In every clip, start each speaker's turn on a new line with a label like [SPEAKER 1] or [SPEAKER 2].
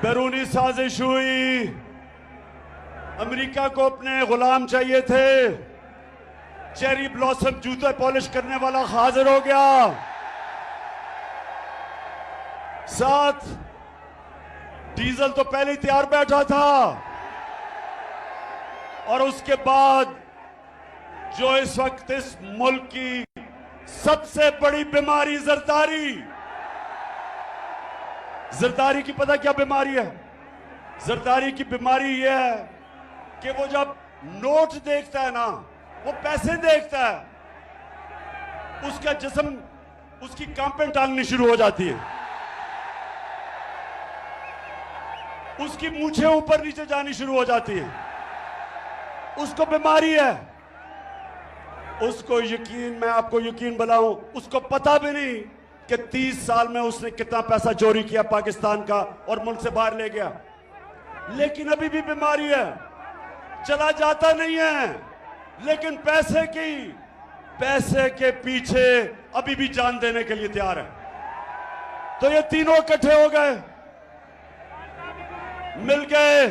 [SPEAKER 1] बैरूनी साजिश हुई, अमेरिका को अपने गुलाम चाहिए थे, चेरी ब्लॉसम जूते पॉलिश करने वाला हाजिर हो गया, साथ डीजल तो पहले ही तैयार बैठा था, और उसके बाद जो इस वक्त इस मुल्क की सबसे बड़ी बीमारी जरदारी की पता क्या बीमारी है? जरदारी की बीमारी यह है कि वो जब नोट देखता है ना, वो पैसे देखता है, उसका जिस्म, उसकी कांपें टांगनी शुरू हो जाती है, उसकी मूछें ऊपर नीचे जानी शुरू हो जाती है, उसको बीमारी है। उसको यकीन, मैं आपको यकीन बनाऊं, उसको पता भी नहीं कि 30 साल में उसने कितना पैसा चोरी किया पाकिस्तान का और मुल्क से बाहर ले गया, लेकिन अभी भी बीमारी है, चला जाता नहीं है, लेकिन पैसे के पीछे अभी भी जान देने के लिए तैयार है। तो ये तीनों इकट्ठे हो गए, मिल गए,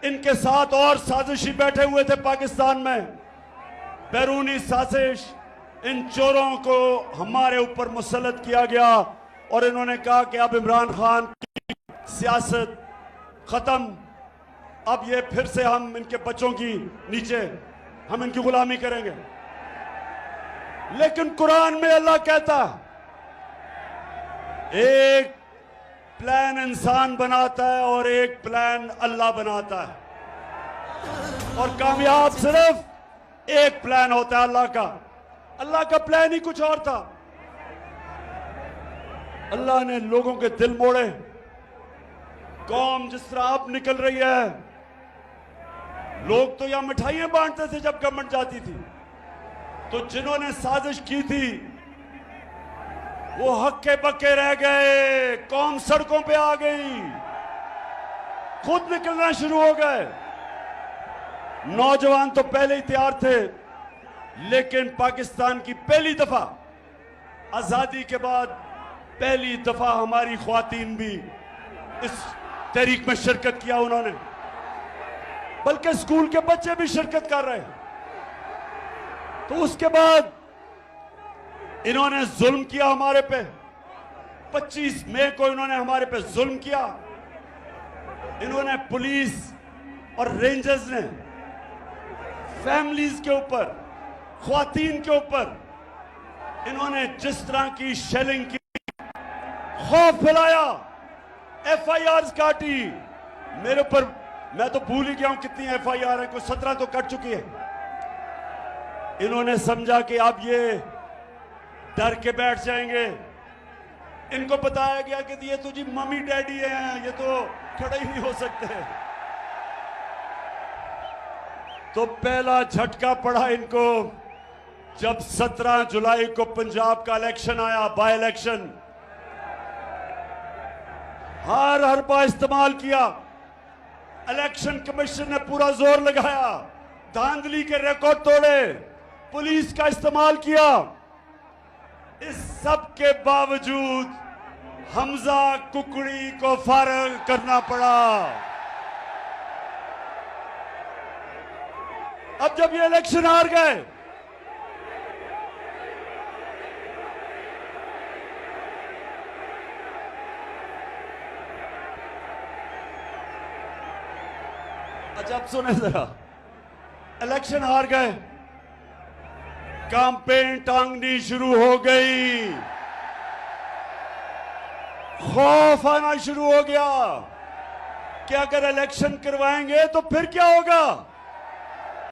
[SPEAKER 1] इनके साथ और साजिशी बैठे हुए थे पाकिस्तान में, बैरूनी साजिश, इन चोरों को हमारे ऊपर मुसल्लत किया गया और इन्होंने कहा कि अब इमरान खान की सियासत खत्म, अब ये फिर से हम इनके बच्चों की नीचे हम इनकी गुलामी करेंगे। लेकिन कुरान में अल्लाह कहता, एक प्लान इंसान बनाता है और एक प्लान अल्लाह बनाता है, और कामयाब सिर्फ एक प्लान होता है अल्लाह का। अल्लाह का प्लान ही कुछ और था। अल्लाह ने लोगों के दिल मोड़े, कौम जिस तरह अब निकल रही है, लोग तो यहां मिठाइयां बांटते थे जब गवर्नमेंट जाती थी, तो जिन्होंने साजिश की थी वो हक्के बक्के रह गए, कौम सड़कों पे आ गई, खुद निकलना शुरू हो गए। नौजवान तो पहले ही तैयार थे, लेकिन पाकिस्तान की पहली दफा आजादी के बाद पहली दफा हमारी ख्वातीन भी इस तहरीक में शिरकत किया उन्होंने, बल्कि स्कूल के बच्चे भी शिरकत कर रहे हैं। तो उसके बाद इन्होंने जुल्म किया हमारे पे, 25 मई को इन्होंने हमारे पे जुल्म किया। इन्होंने, पुलिस और रेंजर्स ने फैमिलीज के ऊपर, ख्वातीन के ऊपर इन्होंने जिस तरह की शेलिंग की, खौफ फैलाया, FIRs काटी मेरे ऊपर, मैं तो भूल ही गया हूं कितनी FIR है, कोई 17 तो कट चुकी है। इन्होंने समझा कि अब ये डर के बैठ जाएंगे। इनको बताया गया कि ये तो जी मम्मी डैडी हैं, ये तो खड़े ही नहीं हो सकते। तो पहला झटका पड़ा इनको जब 17 जुलाई को पंजाब का इलेक्शन आया, बाय इलेक्शन। हर हरबा इस्तेमाल किया, इलेक्शन कमीशन ने पूरा जोर लगाया, धांधली के रिकॉर्ड तोड़े, पुलिस का इस्तेमाल किया। इस सब के बावजूद हमजा कुकड़ी को फारग करना पड़ा। अब जब ये इलेक्शन हार गए, अच्छा अब सुने जरा, इलेक्शन हार गए, कैंपेन टांगनी शुरू हो गई, खौफ आना शुरू हो गया कि अगर इलेक्शन करवाएंगे तो फिर क्या होगा।